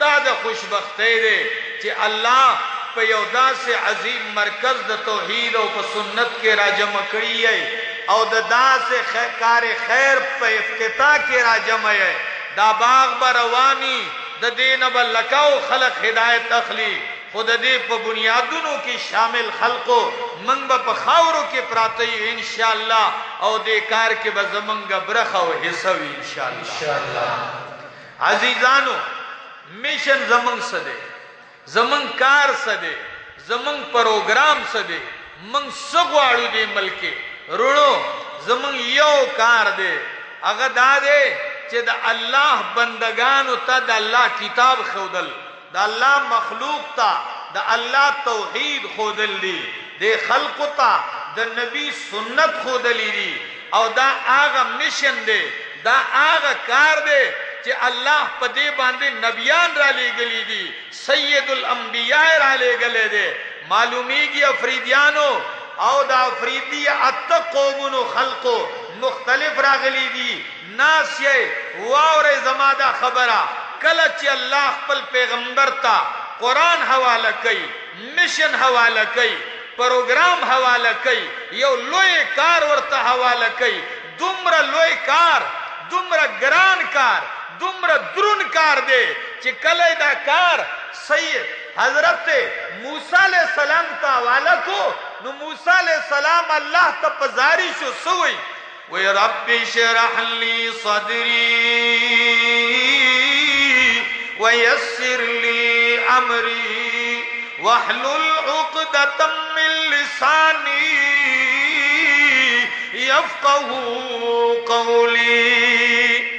دا د خوشبختی دی چې الله په یو داسې عظیم مرکز د توحید او په سنت کې راجمع کړی یې او د داسې کار خیر په افتتاح کې راجمع یې دا باغ به رواني د دې نه به لکاو خلق هدایت اخلي خود دې په بنیادونو کې شامل خلقو منګ به په خاورو کې پراته یو انشاءالله او دې کار کې به زمونږ برخه او حصه وي انشاءالله عزیزانو میشن زمونږ څه دی زمونږ کار څه دی زمونږ پروګرام څه دی موږ څه غواړو دې ملک کې رونو زمونږ یو کار دی هغه دا دی چې د الله بندگانو ته د الله کتاب ښودل د الله مخلوق ته د الله توحید ښودل دي د خلقو ته د نبی سنت ښودلی دي او دا هغه میشن دی دا هغه کار دی چې الله په دې باندې نبیان را لېږلي دي سید الانبیاء را لېږلی دی معلومیږي افریدیانو او دا افریدی اته قومونو خلقو مختلف راغلی دي ناس یې واورئ زما دا خبره کله چې الله خپل پیغمبر ته قرآن حواله کوي مشن حواله کوي پروګرام حواله کوي یو لوی کار ورته حواله کوي دومره لوی کار دومره ګران کار دومره درون کار دی چې کله دا کار سید حضرت موسی علیہ السلام ته حواله کو نو موسی علیہ السلام الله ته پزاری شو سوی وی رب اشرح لی صدری ویسر لی امری واحلل عقدۃ من لسانی یفقهوا قولی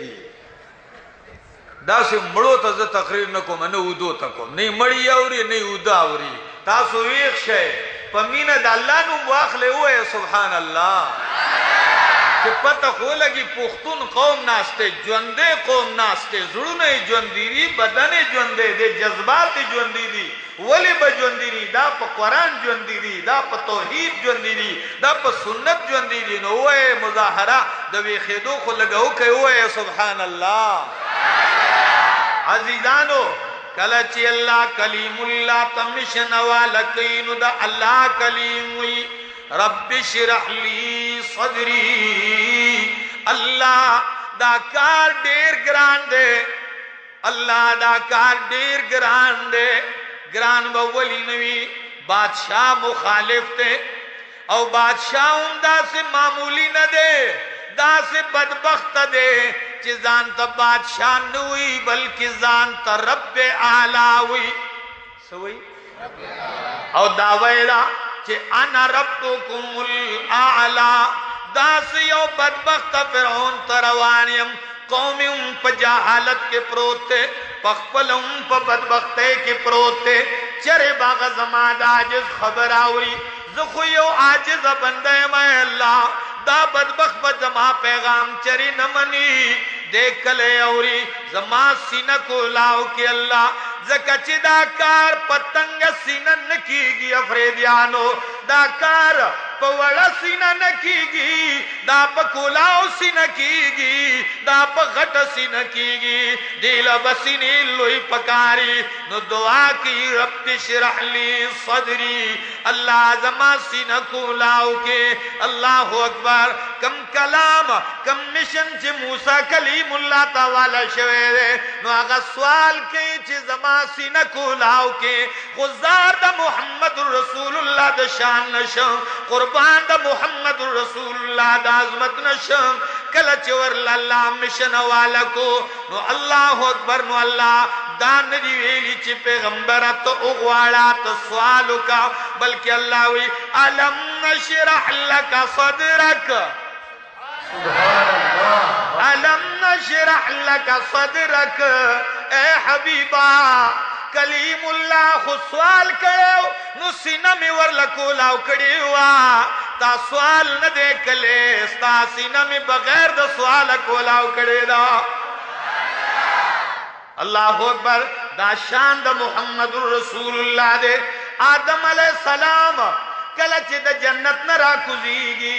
دي دا سه مړو ته ز تقریر نکوم نه ودو تکوم نه مړی اوري نه ودا اوري تاسو ویښ شئ پمینه د الله نوم واخلې وای سبحان الله چې پته خو لګي پښتون قوم ناشته ژوندې قوم ناشته زړونه ژوندې دي بدن ژوندې دي جذبات ژوندې دي ولی به ژوندې دي دا په قرآن ژوندې دي دا په توحید ژوندې دي دا په سنت ژوندې دي نو وای مظاهره د ویښېدو خو لګو کوي وای سبحان الله عزیزانو کله چې الله کلیم الله تمشن والکین د الله کلیم وی رب اشرح لی صدری الله دا کار ډیر ګران دی الله دا کار ډیر ګران دی ګران به ولی نوی بادشاہ مخالف ته او بادشاہ هم داسې معمولی نه دی داسې بدبخت دی چې ځان ته بادشاہ نه وي بلکې ځان ته رب اعلی وي سوي او دا ویلا چې انا ربکم الاعلى داسې یو بدبخت فرعون ته روان یم قوم په جهالت کې پروت دی پخپل هم په بدبختۍ کې پروت دی چرې باغ زما د عاجز خبر اوري زه خو یو عاجز بنده یم الله دا بدبخت به زما پیغام چری نه مني دیکھ لے اوری زما سینہ کو لاؤ کہ اللہ زکا چی دا کار پتنگ سینہ نکیگی افریدیانو دا کار پوڑا سینہ نکیگی دا پا کولاو سینہ کیگی دا پا غٹ سینہ کیگی دیل بسینی لوی پکاری نو دعا کی رب شرح لی صدری اللہ زما سینہ کو لاؤ کہ اللہ اکبر کم کلام کم مشن چی موسیٰ کلیم اللہ تعالی شوئے دے نو آگا سوال کی چی زما سینہ کو لاؤ کے خزار دا محمد رسول اللہ دا شان نشم قربان دا محمد رسول اللہ دا عظمت نشم کلچ ورلاللہ مشن والا کو نو اللہ اکبر نو اللہ دان دی ویلی چی پیغمبرت اغوالات سوالو کا بلکہ اللہ وی علم نشرح لکا صدرک سبحان اللہ علم نشرح لکا صدرک اے حبیبا کلیم اللہ خود سوال کرو نو سینہ میں ورلکو لاؤ کڑیوا تا سوال نہ دیکھ لے ستا سینہ میں بغیر دا سوال کو لاؤ کڑی دا اللہ اکبر دا شان دا محمد رسول اللہ دے آدم علیہ السلام کلچ دا جنت نہ راکوزیگی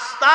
sta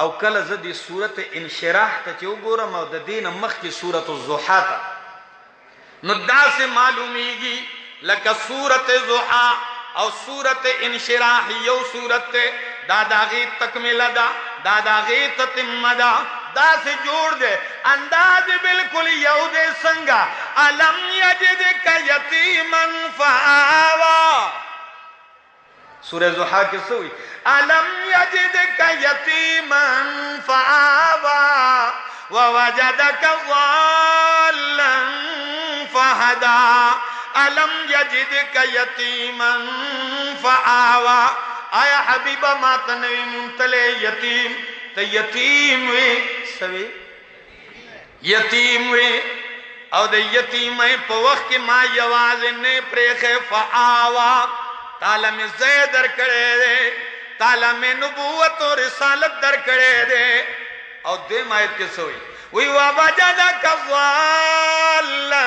او کله زدي سورت انشراح ته چې وګورم او د دین مخ کی سورت الضحى ته نو داس معلومیږي لکه سورت ضحى او سورت انشراح یو سورت داداغي تکمله دا داداغي تتمه دا داس جوړ دے انداز بالکل یو دے څنګه الم یجدک یتیما فآوا سورہ ضحى کې سوئی الم یجدک یتیما فآوا ووجدک ضالا فهدى الم یجدک یتیما فآوا آیا حبیبہ ما تنوی منتلے یتیم تو یتیم وی سوی یتیم وی او د یتیم په وخت کې ما یواز نه پرېخه فآوا تعالی میں زید در کرے دے تعالی میں نبوت و رسالت در کرے دے اور دے مایت کے سوئی وی وَوَجَدَكَ ضَالًّا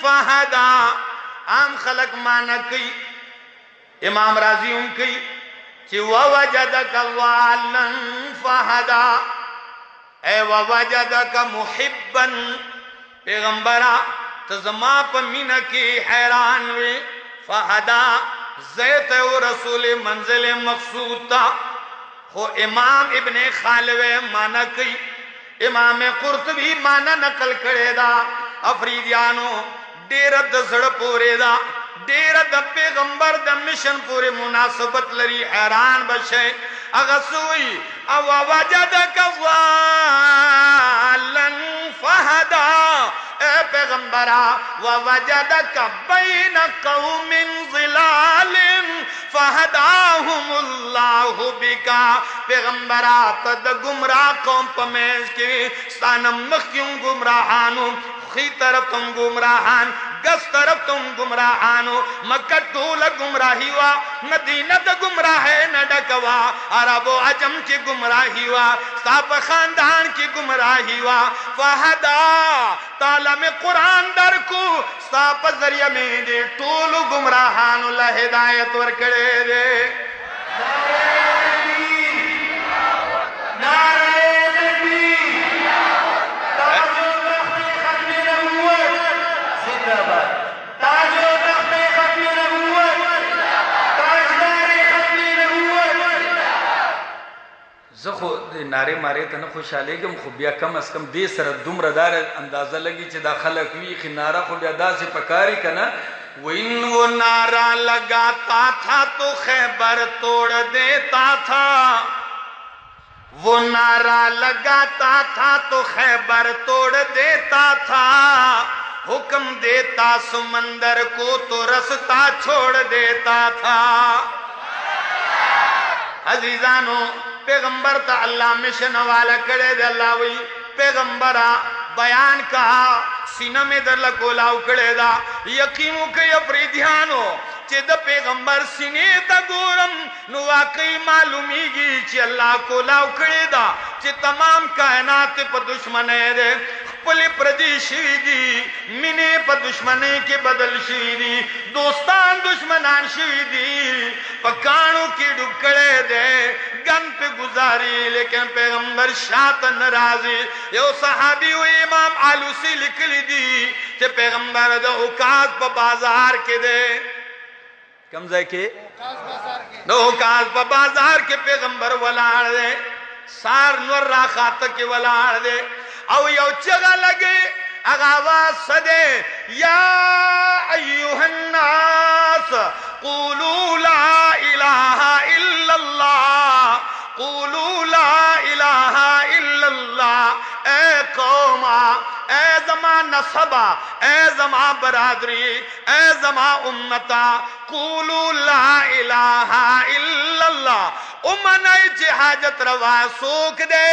فَهَدَى عام خلق مانا کئی امام راضی ان کئی چی وَوَجَدَكَ ضَالًّا فَهَدَى اے وَوَجَدَكَ مُحِبًّا پیغمبرہ تزما پا مینہ کی حیران وی فَهَدَى زیت و رسول منزل مقصود تا خو امام ابن خالوے مانا کئی امام قرطبی مانا نقل کرے دا افریدیانو دیرد زڑ پورے دا دیرد پیغمبر دا مشن پورے مناسبت لری حیران بشے اغسوئی او وجدک ضالا فہدا اے پیغمبرہ ووجدک بین قوم ظلال فہداہم اللہ بکا پیغمبرہ تد گمراہ قوم پمیز کی ستانم مخیوں گمراہانو خی طرف تم گمراہان گس طرف تم گمراہانو مکہ ٹول گمراہی وا مدینہ دا گمراہ نڈکوا عرب و عجم کی گمراہی وا ساپ خاندان کی گمراہی وا فہدا تعالی میں قرآن در کو ساپ ذریعہ میں دے ٹول گمراہانو لہدایت ورکڑے دے زخو نارے مارے تنه خوشاله گم خو بیا کم از کم دې سره دومره دار اندازه لګي چې دا خلک وی خي ناره خو بیا داسې پکاري کنه وین وہ نعرہ لگاتا تھا تو خیبر توڑ دیتا تھا وہ نعرہ لگاتا تھا تو خیبر توڑ دیتا تھا حکم دیتا سمندر کو تو رستا چھوڑ دیتا تھا عزیزانو پیغمبر تا اللہ مشن والا کرے دے اللہ وی پیغمبرہ بیان کہا سینہ میں در لکولاو کرے دا یقینو کہ افریدیانو چی دا پیغمبر سینے تا گورم نو واقعی معلومی گی چی اللہ کولاو کرے دا چی تمام کائنات پا دشمنے دے پلی پردی شوی دی منے پا دشمنے کے بدل شوی دی دوستان دشمنان شوی دی پکانو کی ڈکڑے دے گن پہ گزاری لیکن پیغمبر شاعت نرازی یو صحابی و امام آلوسی لکلی دی کہ پیغمبر دا اکاز پا بازار کے دے کم زائے کے دو اکاز پا بازار کے پیغمبر ولار دے سار نور را خاطر کے ولار دے او یو چگا لگے اغاواز صدے یا ایوہ الناس قولوا لا الہ الا اللہ قولوا لا الہ الا اللہ اے قوما اے زمان نصبہ اے زمان برادری اے زمان امتا قولوا لا الہ الا اللہ امنائی چی حاجت روا سوک دے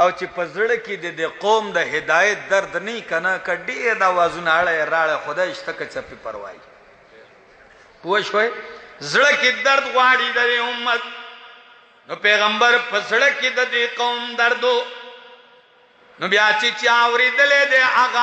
او چې پزړه کې د قوم د هدایت درد نه کنا کډې دا وازونه اړه راړه خدای شته که چپی پروايي پوه شوي زړه کې درد غواړي د امت نو پیغمبر پزړه کې د قوم دردو نو بیا چې چاورېدلې د هغه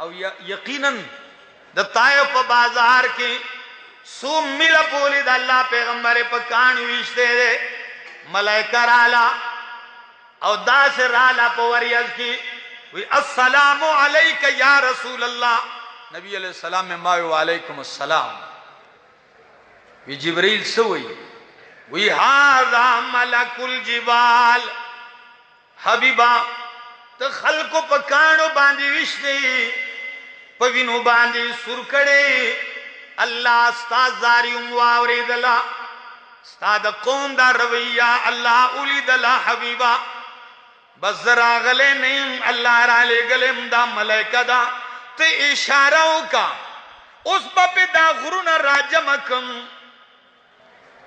او یقینا د طائف په بازار کې سو میل پولی د الله پیغمبر په کان وشته ملائکه رالا او دا سے رالا پوریز کی وی السلام علیک یا رسول اللہ نبی علیہ السلام میں ماوی وعلیکم السلام وی جبریل سوئی وی هذا ملک الجبال حبیبا تو خلقو پکانو باندی وشتی پوینو باندی سرکڑے اللہ استاد زاری امواوری دلا استاد قوم دا رویہ اللہ اولی دلا حبیبا بس ذرا غلے نہیں اللہ را لے گلیم دا ملائکہ دا تے اشارہوں کا اس باپے دا غرون راجمکم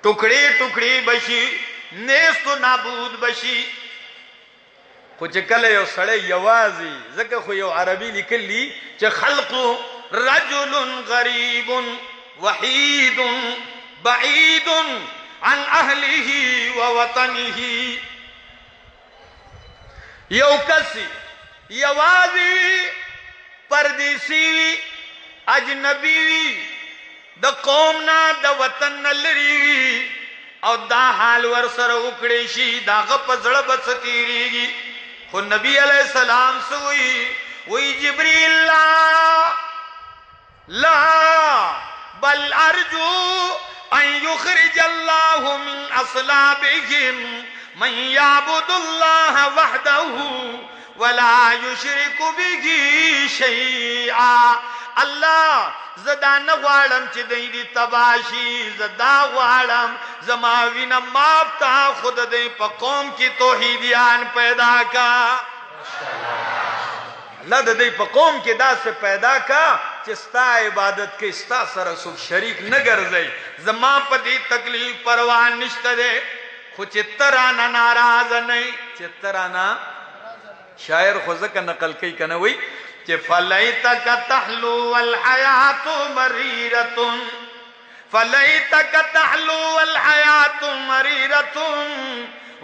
ٹکڑی ٹکڑی بشی نیست و نابود بشی کچھ کلے یو سڑے یوازی ذکر خو یو عربی لکل لی چھ خلق رجل غریب وحید بعید عن اہلہ و وطنہ یو کسی یوازی پردیسی اجنبی د قومنا د وطن نلری او دا حال ورسر اکڑیشی دا غپ زڑب ستیریگی خو نبی علیہ السلام سوئی وی جبریل لا بل ارجو ان یخرج اللہ من اصلابہم من یعبد اللہ وحدہ ولا یشرک بہ شیئا اللہ زدا نغوالم چی دی تباشی زدا غوالم زماوین مابتا خود دی پا قوم کی توحیدیان پیدا کا اللہ دی پا قوم کی دا سے پیدا کا چستا عبادت کے استا سرسوک شریک نگر زی زمان پا دی تکلیف پروان نشت دے خو چترانا ناراض نہیں چترانا شاعر خوزک نقل کئی کنوئی کہ فلیتک تحلو والحیات مریرت فلیتک تحلو والحیات مریرت